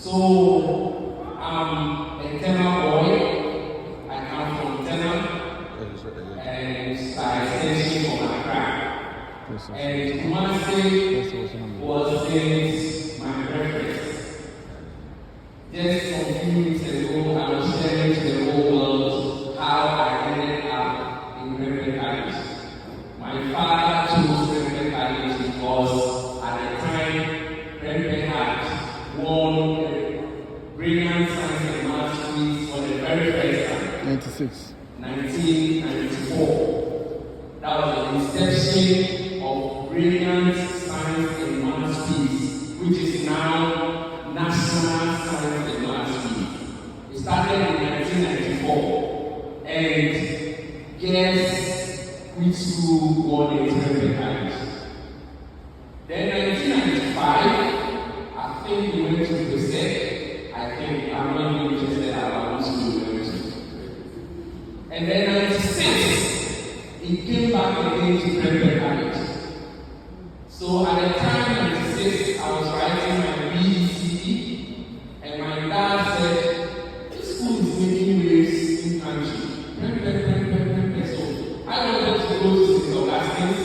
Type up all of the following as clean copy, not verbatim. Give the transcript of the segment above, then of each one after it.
So I'm a Tema boy. I come from Tema, and by extension from Accra. And Kumasi was since my preference. Just a few weeks ago, I was sharing to the whole world how I ended up in Prempeh College. My father chose Prempeh College because at the time, Prempeh had won brilliant science and maths quiz for the very first time. 1994. That was the inception of brilliant science and maths quiz, which is now National Science and Maths quiz. It started in 1994, and guess which school won its Prempeh College? Then 1995, I think we went to Brazil. I think I'm not even interested about which school we went to. And then 96, it came back again to Prempeh College. So at the time 96, I was writing my BECE, and my dad said, this school is making waves in country. Prempeh. So I wanted to go to St. Augustine's,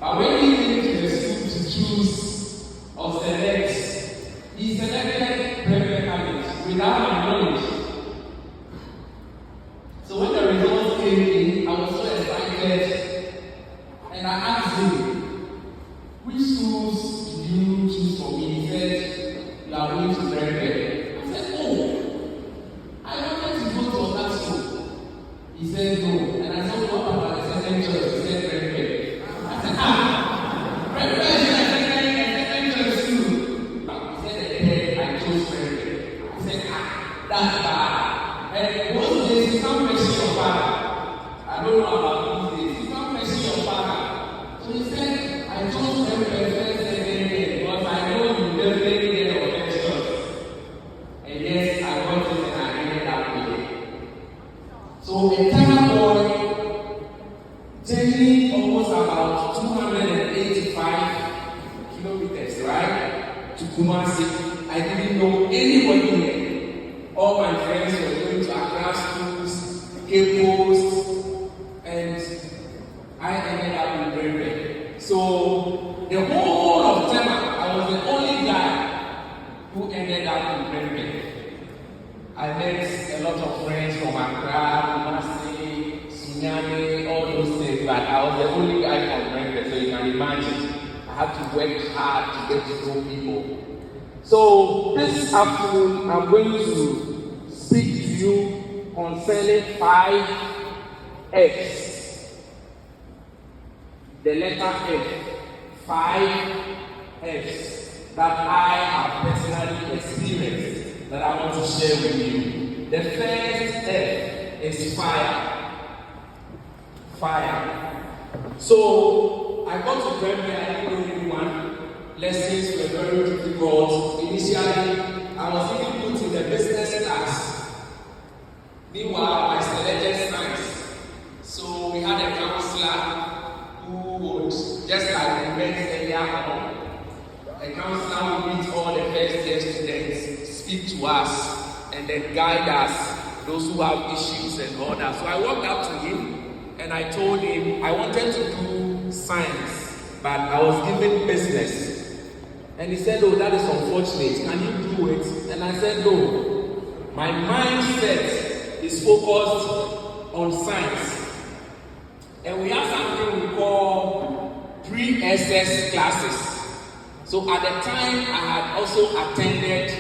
but when he came to the school to choose or select, he selected Prempeh College without my knowledge. So when the results came in, I was so excited, and I asked him, which schools did you choose for me? He said, you are going to Prempeh. I said, oh, I wanted to go to that school. He said, no. And I said, what about the second choice? He said, Prempeh. I said, Prempeh is the second choice too. But he said, I chose Prempeh. I said, that's bad. And most days, you can't question your father. I don't know about these days. You can't question your father. So he said, I chose Prempeh first and then because I know you definitely get a potential. And yes, I got it and I ended up with it. So a Tema boy, journey almost about 285 kilometers, right? To Kumasi. I didn't know anybody here. All my friends were going to Accra schools, Cape Coast, and I ended up in Prempeh. So the whole of Tema, I was the only guy who ended up in Prempeh. I met a lot of friends from Accra, Kumasi, Sunyani, all those things, but I was the only guy from Prempeh, so you can imagine. I had to work hard to get to know people. So this afternoon, I'm going to speak to you concerning 5 F's. The letter F. 5 F's that I have personally experienced that I want to share with you. The first F is fire. Fire. So I got to Prempeh, I didn't know anyone. Lessons were very difficult. Initially, I was even put in the business class. Meanwhile, I selected science. So we had a counselor who would, just like we met earlier on, a counselor would meet all the first year students, speak to us, and then guide us, those who have issues and all that. So I walked up to him and I told him I wanted to do science, but I was given business. And he said, oh, that is unfortunate. Can you do it? And I said, no. My mindset is focused on science. And we have something we call pre-SS classes. So at the time, I had also attended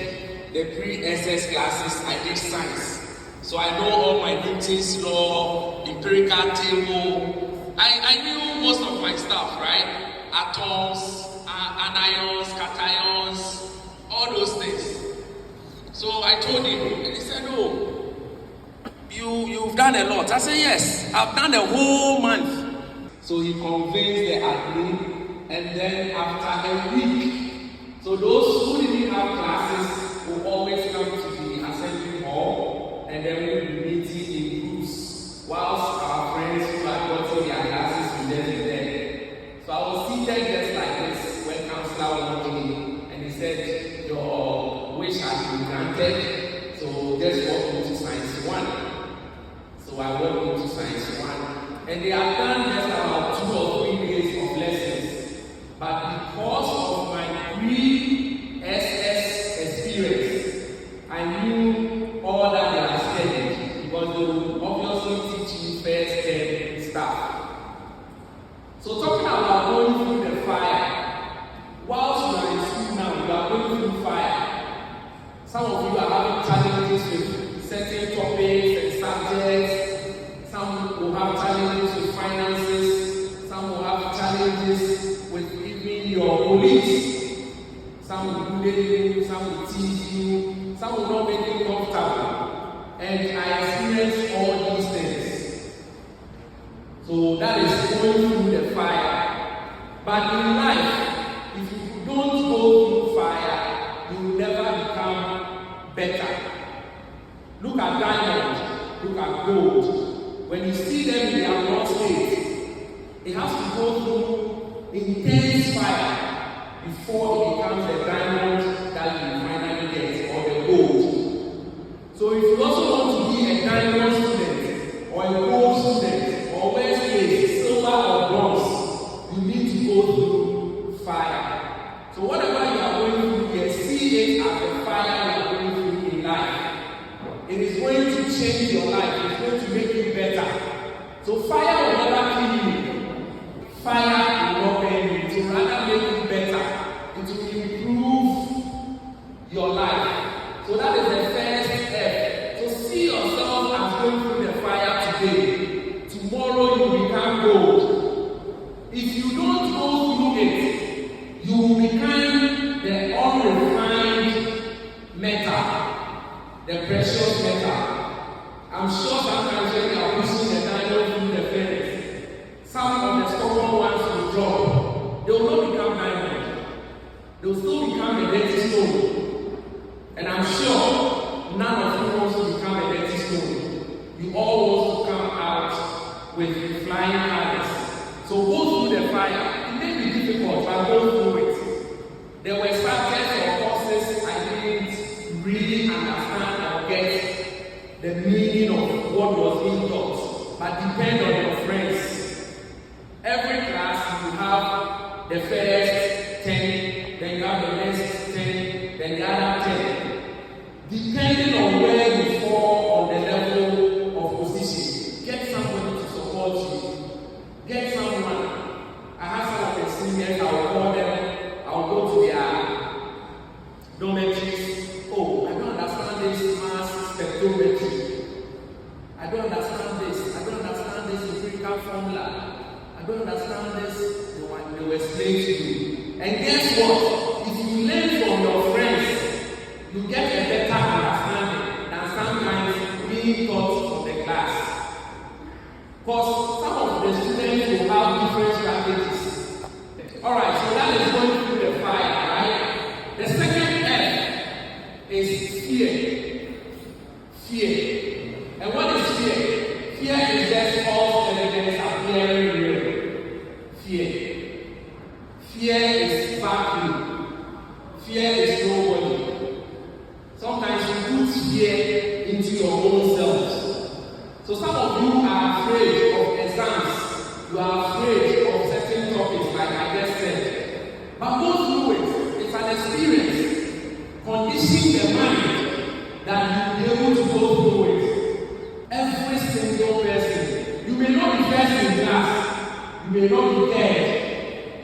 the pre-SS classes. I did science. So I know all my Newton's law, empirical table. I knew most of my stuff, right? Atoms, anions, cations, all those things. So I told him, and he said, oh, you've done a lot. I said, yes, I've done a whole month. So he convinced the admin, and then after a week, so those who didn't have classes will always come to the assembly hall, and then we'll be meeting in groups, whilst our friends who had gotten their classes with them in there. So I was seated just like this when counselor walked in, and he said, your wish has be granted. So just walk into science 1. So I walked into science 1. And they had done just about 2 or 3 days of lessons. But because of my pre-SS experience, I knew all that they had studied. Because they would obviously teach you first 10 stuff. So talking about going through the fire, whilst you are in school now, you are going through fire. Some of you are having challenges with certain topics and subjects. Some will have challenges with finances. Some will have challenges with even your colleagues. Some will bully you, some will tease you, some will not make you comfortable. And I experienced all these things. So that is going through the fire. But in life, if you don't go through fire, you will never become better. Look at diamond, look at gold. When you see them in their raw state, it has to go through intense fire before it becomes the diamond that you finally get, or the gold. So if you also want to be a diamond student, or a gold student, or where's silver or bronze, you need to go through fire. So whatever you are going through here, see it as the fire you are going through in life. It is going to change your life. It's going to make you better. So fire will never kill you. Fire will not burn you. It will rather make you better. It will improve your life. So that is the first step. So see yourself as going through the fire today. Tomorrow you become gold. If you don't go through it, you will become the unrefined metal, the precious metal. I'm sure sometimes when you are pushing the diamond through the furnace, some of the stubborn ones will drop. They will not become diamond. They will still become a dirty stone. And I'm sure none of you wants to become a dirty stone. You all want to come out with flying colors. So go through the fire. It may be difficult, but go through it. There were subjects or courses I didn't really understand or get the meaning of what was being taught. But depend on your friends. Every class you have the first 10, then you have the next 10, then the other 10. Depending on where you fall on the level of position, get somebody to support you. Get someone. I have some of the seniors, I will call them, I will go to their dormitories. Oh, I don't understand this mass spectrometry. I don't understand this. I don't understand this empirical formula. I don't understand this. They will explain to you. And guess what? If you learn from your friends, you get a better understanding than sometimes being taught in the class. Because some of the students will have different strategies. Alright, so that is going through the fire, right? The second F is fear. Fear. And what is fear? Fear is just false evidence appearing real. Fear. Fear is vacuum. Fear is nobody. Sometimes you put fear into your own selves. So some of you are afraid of exams. You are afraid of certain topics, like I just said. But go through it. It's an experience. Condition the mind that you'll be able to go through it. Every single person. You may not be first in class. You may not be third.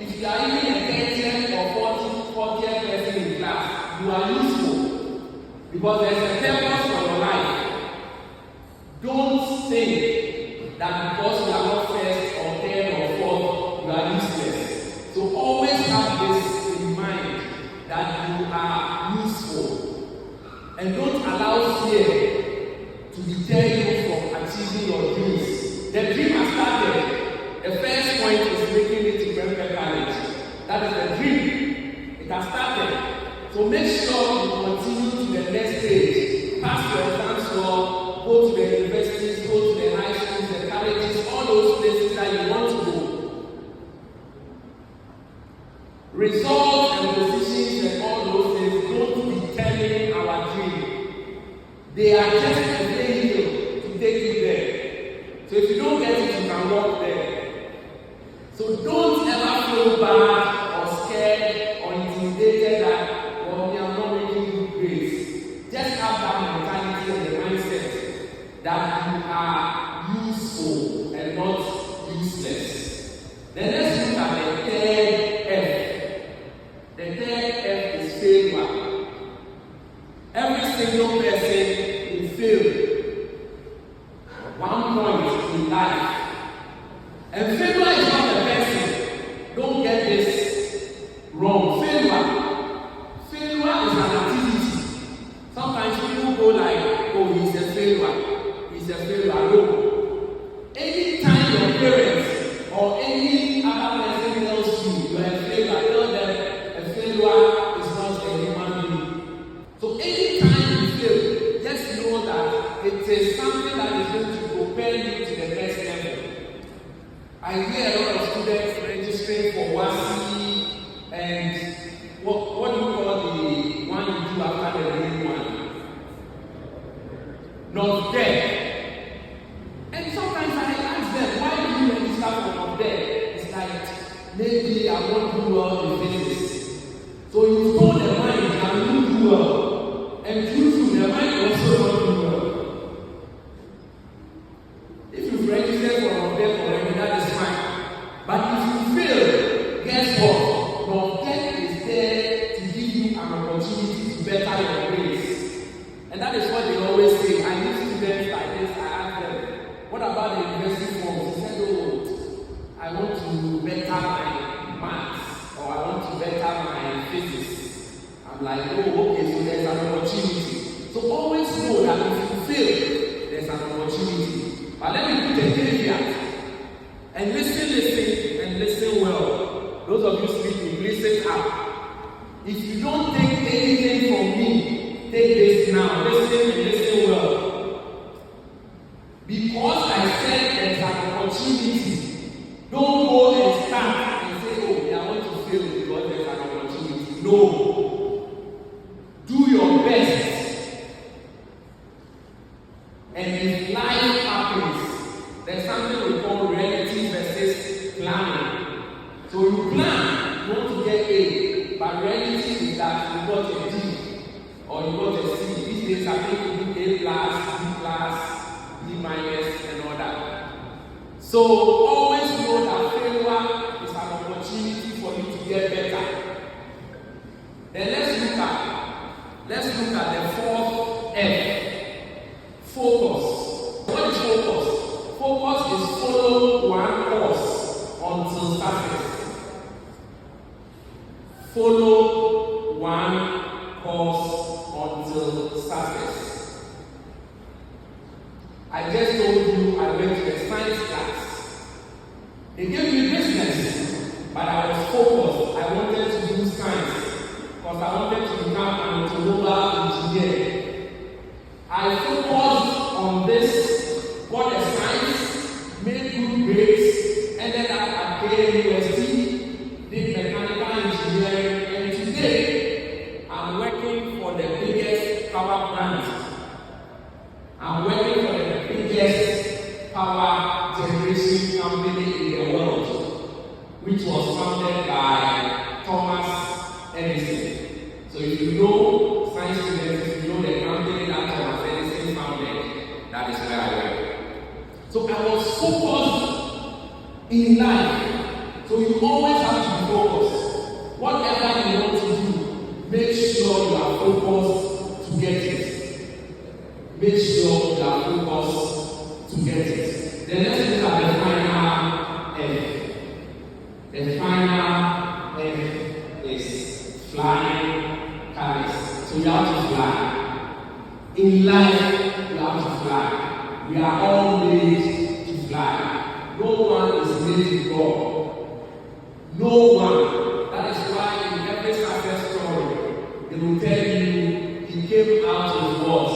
If you are even a 30th or 40th person in class, you are useful. Because there's a purpose for your life. Don't think that because you are not first or third or fourth, you are useless. So always have this in mind that you are useful. And don't allow fear to deter you from achieving your dreams. The dream has started. The first point is making it to Prempeh College. That is the dream. It has started. So make sure you continue to the next stage. Pass your exams well, go to the universities, go to the high schools, the colleges, all those places that you want to go. Results and positions and all those things don't determine our dreams. They are just a vehicle to take you there. So if you don't get it, you can walk there. So don't ever feel bad or scared or intimidated that, well, we are not making good grades. Just have that mentality and the mindset that you are useful and not useless. Then let's look at the third F. The third F is failure. Every single person will fail at one point in life. And failure is not a person. Don't get this wrong. Failure is an activity. Sometimes people go like, oh, he's a failure. He's a failure. No. Anytime your parents or any other person tells you you are a failure, tell them a failure is not a human being. So anytime you fail, just know that it is something that is going to propel you to the next level. I hear a lot of students registering for Kumasi and what do you call the one you do after the main one? Not there. And sometimes I ask them, why do you register for not there? It's like, maybe I won't do well in physics. So you told the mind I will do well. And due to the mind also not do well. If you register for not there already, that is fine. But if you fail, guess what? Not there is there to give you an opportunity to better your grades. And that is what they always say. I need students like this, I ask them, what about the university forms? They said, oh, I want to better my maths, or I want to better my physics. I'm like, oh, okay, so there's an opportunity. So always know that if you fail, there's an opportunity. But let me put a caveat. And listen well. Those of you speaking, listen up. If you don't take anything from me, take this now. Listen and listen well. Because I said there's an opportunity, don't go and start and say, oh, I want to fail because there's an opportunity. No. Do your best. And if life happens, there's something we call reality versus planning. So you plan, you want to get A, but reality is that you got a D or you got a C. These days I think you do A plus, B plus, D minus, and all that. So always know that failure is an opportunity for you to get better. Then let's look at the fourth F. Focus. What is focus? Focus is follow one course until success. Follow one course until success. I just told you I went to a science class. They gave me business, but I was focused. I wanted to do science because I wanted to become an automobile engineer. I focused on this, got a science, made good grades, ended up at KUST, did mechanical engineering, and today I'm working for the biggest power plant. I'm working for the biggest power generation company in the world, which was founded by Thomas Edison. So if you know science students, if you know the company that Thomas Edison founded, that is where I work. So I was focused in life. So you always have to be focused. Whatever you want to do, make sure you are focused to get it. Make sure you are focused to get it. Then let's look at the final F. The final F is flying colors. So you have to fly. In life, you have to fly. We are all made to fly. No one is made to go. No one. That is why in every success story, they will tell you he came out with what?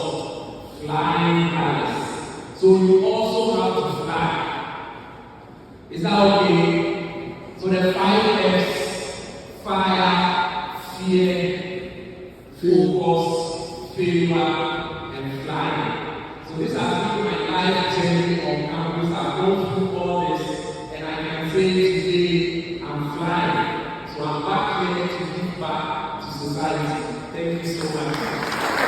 Flying colors. So you also have to fly. Is that okay? So the 5 F's: fire, fear, focus, failure, and flying. So this has been my life journey on campus. I've gone through all this, and I can say today I'm flying. So I'm back here to give back to society. Thank you so much.